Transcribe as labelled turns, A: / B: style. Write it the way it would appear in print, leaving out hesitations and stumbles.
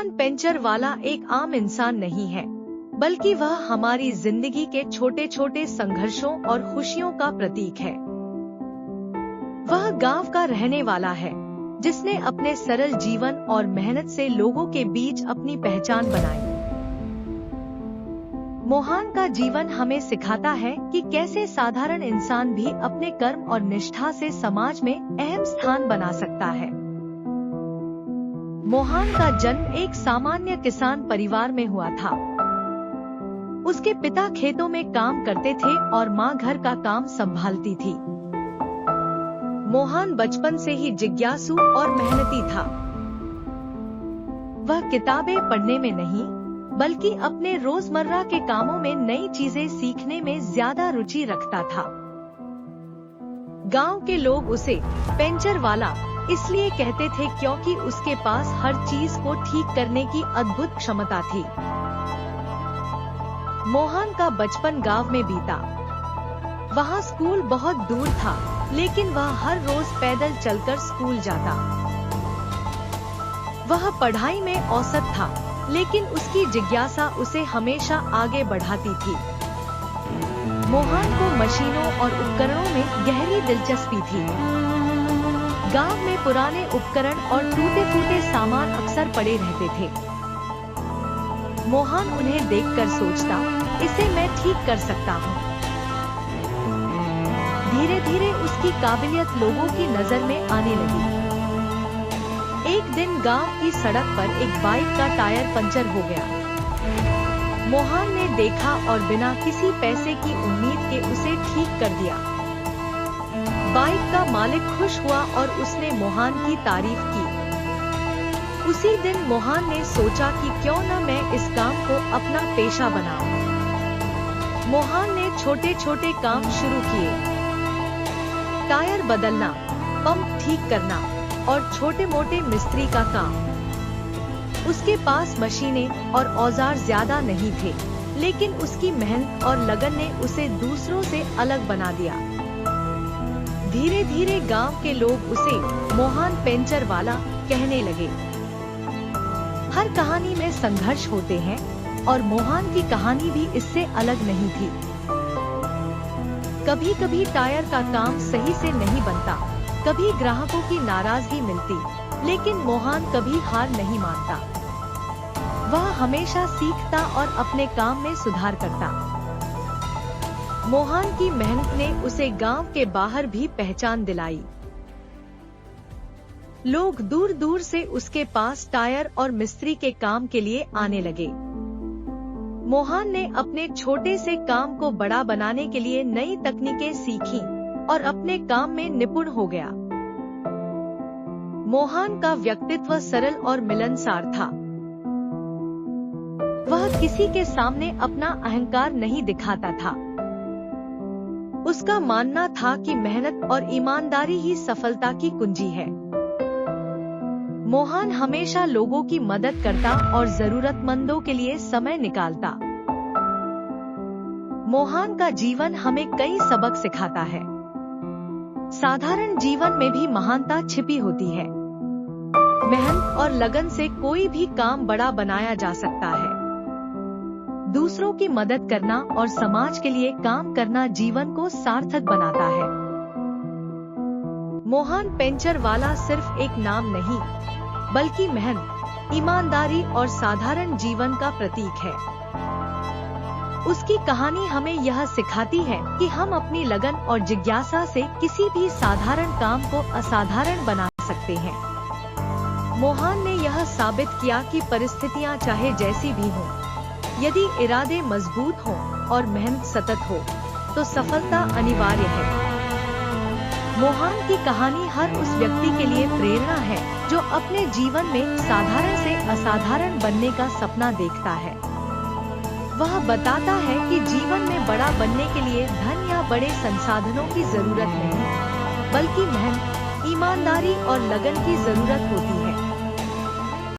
A: Puncture वाला एक आम इंसान नहीं है, बल्कि वह हमारी जिंदगी के छोटे छोटे संघर्षों और खुशियों का प्रतीक है। वह गांव का रहने वाला है, जिसने अपने सरल जीवन और मेहनत से लोगों के बीच अपनी पहचान बनाई। मोहन का जीवन हमें सिखाता है कि कैसे साधारण इंसान भी अपने कर्म और निष्ठा से समाज में अहम स्थान बना सकता है। मोहन का जन्म एक सामान्य किसान परिवार में हुआ था। उसके पिता खेतों में काम करते थे और माँ घर का काम संभालती थी। मोहन बचपन से ही जिज्ञासु और मेहनती था। वह किताबें पढ़ने में नहीं, बल्कि अपने रोजमर्रा के कामों में नई चीजें सीखने में ज्यादा रुचि रखता था। गांव के लोग उसे पेंचर वाला इसलिए कहते थे क्योंकि उसके पास हर चीज को ठीक करने की अद्भुत क्षमता थी। मोहन का बचपन गांव में बीता। वहाँ स्कूल बहुत दूर था, लेकिन वह हर रोज पैदल चलकर स्कूल जाता। वह पढ़ाई में औसत था, लेकिन उसकी जिज्ञासा उसे हमेशा आगे बढ़ाती थी। मोहन को मशीनों और उपकरणों में गहरी दिलचस्पी थी। गांव में पुराने उपकरण और टूटे-फूटे सामान अक्सर पड़े रहते थे। मोहन उन्हें देखकर सोचता, इसे मैं ठीक कर सकता हूँ। धीरे धीरे उसकी काबिलियत लोगों की नजर में आने लगी। एक दिन गांव की सड़क पर एक बाइक का टायर पंचर हो गया। मोहन ने देखा और बिना किसी पैसे की उम्मीद के उसे ठीक कर दिया। बाइक का मालिक खुश हुआ और उसने मोहन की तारीफ की। उसी दिन मोहन ने सोचा कि क्यों न मैं इस काम को अपना पेशा बनाऊं। मोहन ने छोटे छोटे काम शुरू किए। टायर बदलना, पंप ठीक करना और छोटे मोटे मिस्त्री का काम। उसके पास मशीनें और औजार ज्यादा नहीं थे, लेकिन उसकी मेहनत और लगन ने उसे दूसरों से अलग बना दिया। धीरे धीरे गांव के लोग उसे मोहन पेंचर वाला कहने लगे। हर कहानी में संघर्ष होते हैं और मोहन की कहानी भी इससे अलग नहीं थी। कभी कभी टायर का काम सही से नहीं बनता, कभी ग्राहकों की नाराजगी मिलती, लेकिन मोहन कभी हार नहीं मानता। वह हमेशा सीखता और अपने काम में सुधार करता। मोहन की मेहनत ने उसे गांव के बाहर भी पहचान दिलाई। लोग दूर दूर से उसके पास टायर और मिस्त्री के काम के लिए आने लगे। मोहन ने अपने छोटे से काम को बड़ा बनाने के लिए नई तकनीकें सीखी और अपने काम में निपुण हो गया। मोहन का व्यक्तित्व सरल और मिलनसार था। वह किसी के सामने अपना अहंकार नहीं दिखाता था। उसका मानना था कि मेहनत और ईमानदारी ही सफलता की कुंजी है। मोहन हमेशा लोगों की मदद करता और जरूरतमंदों के लिए समय निकालता। मोहन का जीवन हमें कई सबक सिखाता है। साधारण जीवन में भी महानता छिपी होती है। मेहनत और लगन से कोई भी काम बड़ा बनाया जा सकता है। दूसरों की मदद करना और समाज के लिए काम करना जीवन को सार्थक बनाता है। मोहन पेंचर वाला सिर्फ एक नाम नहीं, बल्कि मेहनत, ईमानदारी और साधारण जीवन का प्रतीक है। उसकी कहानी हमें यह सिखाती है कि हम अपनी लगन और जिज्ञासा से किसी भी साधारण काम को असाधारण बना सकते हैं। मोहन ने यह साबित किया कि परिस्थितियां चाहे जैसी भी हों, यदि इरादे मजबूत हों और मेहनत सतत हो, तो सफलता अनिवार्य है। मोहन की कहानी हर उस व्यक्ति के लिए प्रेरणा है जो अपने जीवन में साधारण से असाधारण बनने का सपना देखता है। वह बताता है कि जीवन में बड़ा बनने के लिए धन या बड़े संसाधनों की जरूरत नहीं, बल्कि मेहनत, ईमानदारी और लगन की जरूरत होती है।